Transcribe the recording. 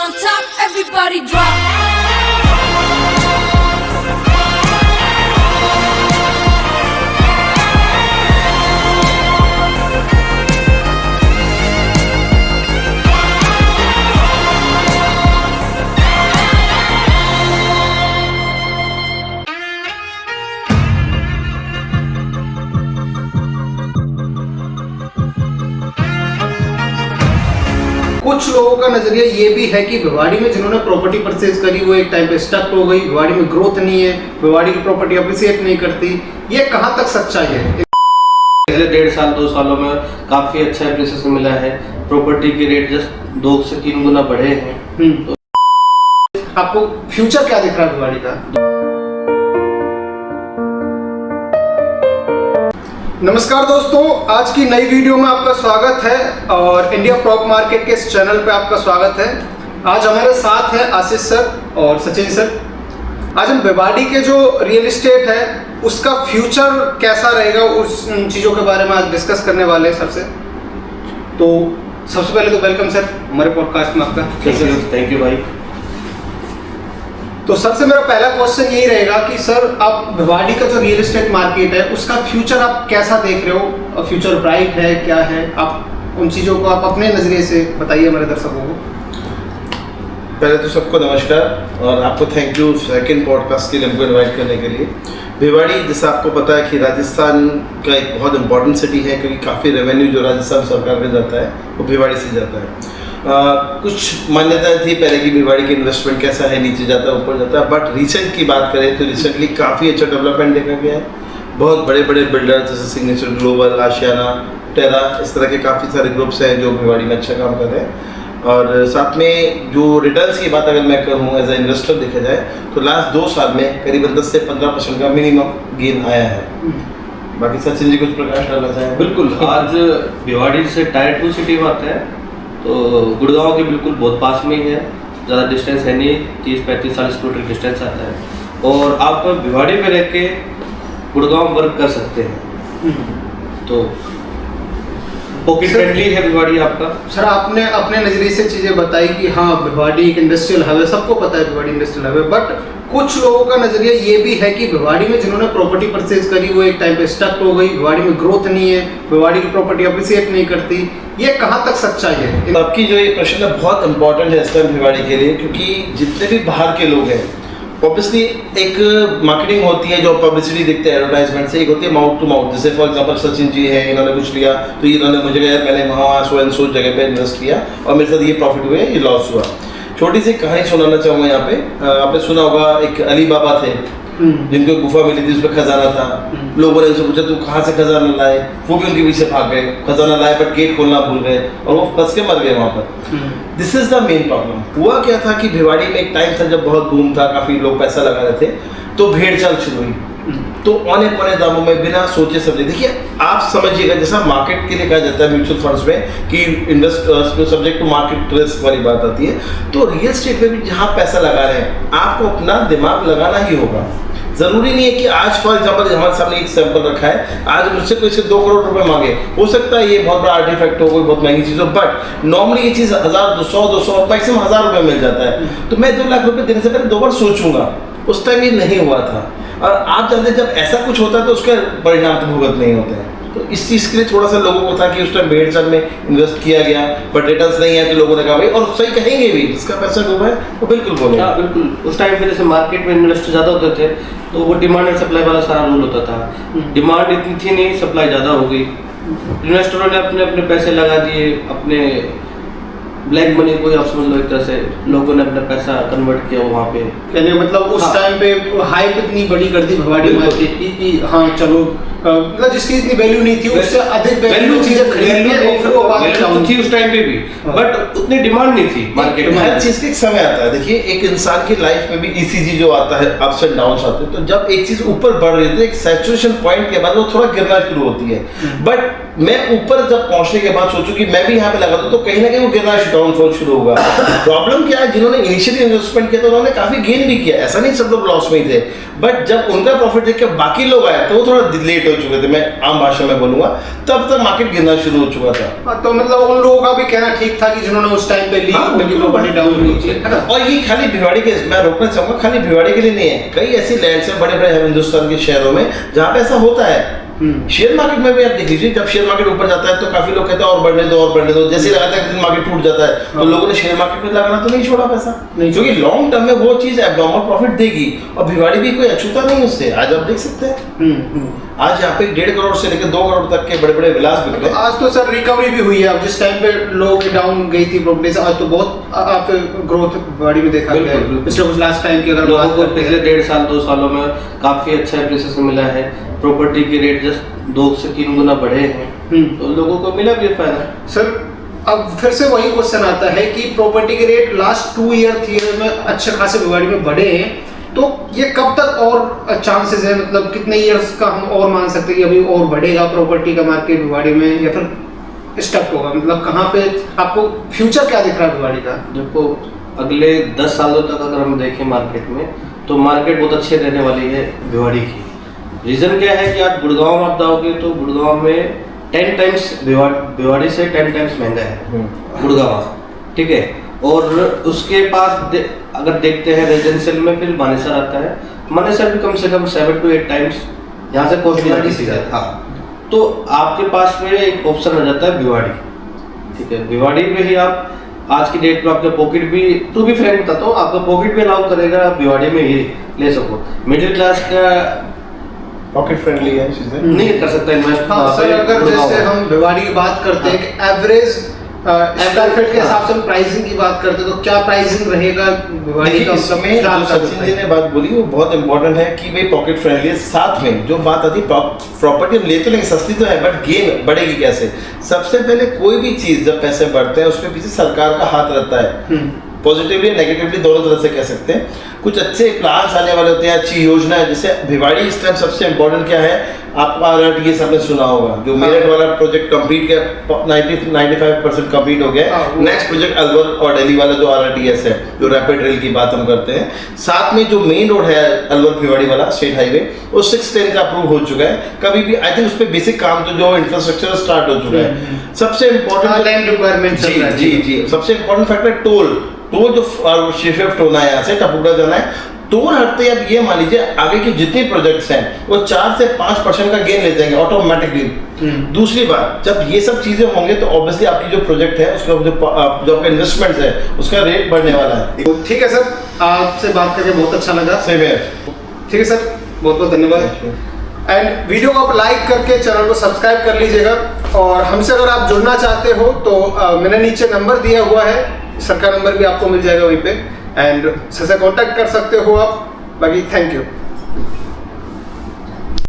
on top, everybody drop. कुछ लोगों का नजरिया ये भी है कि भिवाड़ी में जिन्होंने प्रॉपर्टी परचेज करी वो एक टाइम पे स्टक हो गई, भिवाड़ी में ग्रोथ नहीं है, भिवाड़ी की प्रॉपर्टी अप्रिशिएट नहीं करती। ये कहाँ तक सच्चाई है? पिछले 1.5 साल 2 सालों में काफी अच्छा एप्रिसिएशन मिला है, प्रॉपर्टी के रेट जस्ट 2 से 3 गुना बढ़े हैं। तो आपको फ्यूचर क्या दिख रहा है भिवाड़ी का? नमस्कार दोस्तों, आज की नई वीडियो में आपका स्वागत है और इंडिया प्रॉप मार्केट के इस चैनल पे आपका स्वागत है। आज हमारे साथ है आशीष सर और सचिन सर। आज हम भिवाड़ी के जो रियल एस्टेट है उसका फ्यूचर कैसा रहेगा उस चीज़ों के बारे में आज डिस्कस करने वाले हैं सर से। तो सबसे पहले तो वेलकम सर हमारे पॉडकास्ट में आपका। थैंक यू भाई। तो सबसे मेरा पहला क्वेश्चन यही रहेगा कि सर आप भिवाड़ी का जो रियल एस्टेट मार्केट है उसका फ्यूचर आप कैसा देख रहे हो? फ्यूचर ब्राइट है, क्या है? आप उन चीज़ों को आप अपने नज़रिए से बताइए हमारे दर्शकों को। पहले तो सबको नमस्कार और आपको थैंक यू सेकंड पॉडकास्ट के लिए हमको इनवाइट करने के लिए। भिवाड़ी जैसा आपको पता है कि राजस्थान का एक बहुत इंपॉर्टेंट सिटी है, क्योंकि काफ़ी रेवेन्यू जो राजस्थान सरकार में जाता है वो भिवाड़ी से जाता है। कुछ मान्यताएं थी पहले की भिवाड़ी के इन्वेस्टमेंट कैसा है, नीचे जाता है ऊपर जाता है, बट रिसेंट की बात करें तो रिसेंटली काफ़ी अच्छा डेवलपमेंट देखा गया है। बहुत बड़े बड़े बिल्डर जैसे सिग्नेचर ग्लोबल, आशियाना, टेरा, इस तरह के काफ़ी सारे ग्रुप्स हैं जो भिवाड़ी में अच्छा काम कर रहे हैं। और साथ में जो रिटर्न्स की बात अगर मैं करूँ एज ए इन्वेस्टर देखा जाए तो लास्ट 2 साल में करीबन 10 से 15% का मिनिमम गेन आया है। बाकी सचिन जी कुछ प्रकाश डालना चाहें? बिल्कुल, आज भिवाड़ी से टायर 2 सिटी में आता है तो गुड़गांव के बिल्कुल बहुत पास में ही है, ज़्यादा डिस्टेंस है नहीं, 30-35-40 किलोमीटर डिस्टेंस आता है और आप भिवाड़ी में रह के गुड़गांव वर्क कर सकते हैं। तो पॉकेट फ्रेंडली है भिवाड़ी आपका। सर आपने अपने नज़रिए से चीज़ें बताई कि हाँ भिवाड़ी एक इंडस्ट्रियल हब है, सबको पता है भिवाड़ी इंडस्ट्रियल हब है, बट कुछ लोगों का नज़रिया ये भी है कि भिवाड़ी में जिन्होंने प्रॉपर्टी परचेज करी वो एक टाइम पे स्टक हो गई, भिवाड़ी में ग्रोथ नहीं है, भिवाड़ी की प्रॉपर्टी अप्रिशिएट नहीं करती। ये कहाँ तक सच्चाई है? आपकी जो ये प्रश्न है बहुत इंपॉर्टेंट है इस टाइम भिवाड़ी के लिए, क्योंकि जितने भी बाहर के लोग हैं ऑब्वियसली एक मार्केटिंग होती है जो पब्लिसिटी देखते हैं एडवर्टाइजमेंट से, एक होती है माउथ टू माउथ। जैसे फॉर एग्जांपल सचिन जी हैं, इन्होंने कुछ लिया तो इन्होंने मुझे कहा मैंने वहाँ सो एंड सो जगह पे इन्वेस्ट किया और मेरे साथ ये प्रॉफिट हुए, ये लॉस हुआ। छोटी सी कहानी सुनाना चाहूँगा यहाँ पे। आपने सुना होगा एक अली बाबा थे जिनको गुफा मिली थी, उसमें खजाना था। लोगों ने उनसे पूछा तू कहाँ से खजाना लाए, वो भी उनके पीछे भाग गए, खजाना लाए बट गेट खोलना भूल गए और वो फंस के मर गए वहाँ पर। This is the main problem. हुआ क्या था कि भिवाड़ी में एक टाइम था जब बहुत बूम था, काफी लोग पैसा लगा रहे थे, तो भेड़ चाल शुरू हुई। तो औने पौने दामों में बिना सोचे समझे, देखिए आप समझिएगा जैसा मार्केट के लिए कहा जाता है म्यूचुअल फंड्स में कि invest subject to market risk वाली बात आती है, तो रियल एस्टेट में भी जहाँ पैसा लगा रहे हैं आपको अपना दिमाग लगाना ही होगा। जरूरी नहीं है कि आज फॉर एग्जाम्पल हमारे सामने एक सैंपल रखा है, आज मुझसे कोई से 2 करोड़ रुपए मांगे, हो सकता है ये बहुत बड़ा आर्टिफैक्ट हो, कोई बहुत महंगी चीज हो, बट नॉर्मली ये चीज 1000, 200 मैक्सिमम 1000 रुपए मिल जाता है। तो मैं 2 लाख रुपए देने से पहले 2 बार सोचूंगा। उस टाइम ये नहीं हुआ था और आप जानते हैं जब ऐसा कुछ होता है तो उसके परिणाम तो भुगत नहीं होते हैं। तो इस चीज़ के लिए थोड़ा सा लोगों को था कि उस टाइम भेड़ चाल में इन्वेस्ट किया गया बट रिटर्न्स नहीं है, तो लोगों ने कहा भाई, और सही कहेंगे भी जिसका पैसा डूबा है वो बिल्कुल बोलेगा। हाँ बिल्कुल, उस टाइम पे जैसे मार्केट में इन्वेस्टर ज़्यादा होते थे तो वो डिमांड एंड सप्लाई वाला सारा रूल होता था। डिमांड इतनी थी नहीं, सप्लाई ज़्यादा हो गई, इन्वेस्टरों ने अपने अपने पैसे लगा दिए, अपने ब्लैक मनी को आप समझ लो एक तरह से, लोगों ने अपना पैसा कन्वर्ट किया वहाँ पे। यानी मतलब उस टाइम पे हाइप इतनी बड़ी कर दी भिवाड़ी मार्केट की कि हाँ चलो मतलब जिसकी इतनी वैल्यू नहीं थी उससे अधिक वैल्यू चीजें खरीदने और फिर वो वैल्यू थी उस टाइम पे भी, बट उतनी डिमांड नहीं थी मार्केट में। हर चीज का एक समय आता है। देखिए एक इंसान की लाइफ में भी ईसीजी जो आता है, अप्स एंड डाउन्स आते हैं, तो जब एक चीज ऊपर बढ़ रही है तो एक सैचुरेशन पॉइंट के बाद वो थोड़ा गिरना शुरू होती है। बट मैं ऊपर जब पहुंचने के बाद सोचूं कि मैं भी यहाँ पे लगा दूं तो कहीं ना कहीं वो गिरना डाउनफॉल शुरू होगा। प्रॉब्लम क्या है, जिन्होंने इनिशियली इन्वेस्टमेंट किया तो उन्होंने काफी गेन भी किया, ऐसा नहीं सब लोग लॉस में ही थे, बट जब उनका प्रॉफिट देख के बाकी लोग आए तो वो थोड़ा लेट हो चुके थे, मैं आम भाषा में बोलूंगा, तब तक मार्केट गिरना शुरू हो चुका था। तो मतलब उन लोगों का भी कहना ठीक था कि जिन्होंने उस टाइम पे ली, उनकी प्रॉपर्टी डाउन हुई थी, है ना? और ये खाली भिवाड़ी के, मैं रोकना चाहूंगा, खाली भिवाड़ी के लिए नहीं है, कई ऐसी लैंड्स है बड़े बड़े हिंदुस्तान के शहरों में जहाँ पे ऐसा होता है। शेयर मार्केट में भी आप देख लीजिए, जब शेयर मार्केट ऊपर जाता है तो काफी लोग कहते हैं और बढ़ने दो और बढ़ने दो, जैसे लगाता है कि मार्केट टूट जाता है तो लोगों ने शेयर मार्केट में लगाना तो नहीं छोड़ा पैसा, क्योंकि लॉन्ग टर्म में वो चीज एब्नॉर्मल प्रॉफिट देगी। और भिवाड़ी भी कोई अछूता नहीं उससे, आज आप देख सकते हैं आज यहाँ पे 1.5 करोड़ से लेकर 2 करोड़ तक के बड़े बड़े विलास बिक रहे हैं। आज तो सर रिकवरी भी हुई है, अब जिस टाइम पे लोग डाउन गई थी प्रॉपर्टी से, आज तो बहुत आप ग्रोथ भिवाड़ी में देखा गया है। पिछले कुछ लास्ट टाइम की अगर लोगों को पिछले 1.5 साल 2 सालों में काफी अच्छा एप्रिसिएशन मिला है, प्रॉपर्टी के रेट जस्ट 2 से 3 गुना बढ़े हैं, तो लोगों को मिला भी फायदा। सर अब फिर से वही क्वेश्चन आता है कि प्रॉपर्टी के रेट लास्ट 2 ईयर में अच्छे खासे भिवाड़ी में बढ़े हैं, तो ये कब तक और चांसेस है, मतलब कितने ईयर्स का हम और मान सकते हैं कि अभी और बढ़ेगा प्रॉपर्टी का मार्केट भिवाड़ी में, या फिर स्टक होगा? मतलब कहाँ पे आपको फ्यूचर क्या दिख रहा है भिवाड़ी का? देखो अगले 10 सालों तक अगर हम देखें मार्केट में, तो मार्केट बहुत अच्छी रहने वाली है भिवाड़ी की। रीज़न क्या है कि आप गुड़गांव में आप जाओगे तो गुड़गांव में 10 टाइम्स भिवाड़ी से 10 टाइम्स महंगा है गुड़गांव, ठीक है। और उसके पास अगर देखते हैं रेजिडेंशियल में, फिर मानेसर आता है, मानेसर भी कम से कम 7 to 8 टाइम्स यहाँ से कॉस्टली आती है। हाँ, तो आपके पास में एक ऑप्शन आ जाता है भिवाड़ी, ठीक है। भिवाड़ी में ही आप आज की डेट में आपका पॉकेट भी, टू बी फ्रैंक बताता हूँ, आपका पॉकेट भी अलाउ करेगा आप भिवाड़ी में ही ले सको। मिडिल क्लास का पॉकेट फ्रेंडली है चीजें, नहीं कर सकता इन्वेस्ट। हाँ सर, अगर जैसे हम भिवाड़ी की बात करते हैं कि एवरेज स्क्वायर फीट के हिसाब से हम प्राइसिंग की बात करते हैं, तो क्या प्राइसिंग रहेगा भिवाड़ी का? इसमें जो सचिन जी ने बात बोली वो बहुत इंपॉर्टेंट है कि भाई पॉकेट फ्रेंडली है। साथ में जो बात आती है प्रॉपर्टी हम ले तो लेंगे, सस्ती तो है, बट गेन बढ़ेगी कैसे? सबसे पहले कोई भी चीज जब पैसे बढ़ते हैं उसके पीछे सरकार का हाथ रहता है, पॉजिटिवली नेगेटिवली दोनों तरह से कह सकते हैं। कुछ अच्छे प्लान्स आने वाले होते हैं, अच्छी योजना है। जैसे भिवाड़ी इस टाइम सबसे इम्पोर्टेंट क्या है, आपका RRTS आपने सुना होगा, जो मेरठ वाला प्रोजेक्ट कंप्लीट किया, 95% कंप्लीट हो गया। नेक्स्ट प्रोजेक्ट अलवर और दिल्ली वाला जो RRTS है, जो रैपिड रेल की बात हम करते हैं। साथ में जो मेन रोड है अलवर भिवाड़ी वाला स्टेट हाईवे, वो 610 का अप्रूव हो चुका है। कभी भी आई थिंक उस पर बेसिक काम तो जो इंफ्रास्ट्रक्चर स्टार्ट हो चुका है। सबसे इम्पोर्टेंट लैंड रिक्वायरमेंट, जी सबसे इम्पोर्टेंट फैक्टर टोल जो शिफ्ट होना है यहाँ से टपुड़ा जाना है, टोल हटते अब ये मान लीजिए आगे के जितने प्रोजेक्ट्स हैं वो 4 से 5% का गेन ले जाएंगे ऑटोमेटिकली। दूसरी बात, जब ये सब चीजें होंगे तो ऑब्वियसली आपकी जो प्रोजेक्ट है उसका जो आपका इन्वेस्टमेंट है उसका रेट बढ़ने वाला है। ठीक है सर, आपसे बात करके बहुत अच्छा लगा। सेम है। ठीक है सर, बहुत बहुत धन्यवाद। एंड वीडियो को आप लाइक करके चैनल को सब्सक्राइब कर लीजिएगा, और हमसे अगर आप जुड़ना चाहते हो तो मैंने नीचे नंबर दिया हुआ है, सर का नंबर भी आपको मिल जाएगा वहीं पे, एंड सर से कॉन्टैक्ट कर सकते हो आप। बाकी थैंक यू।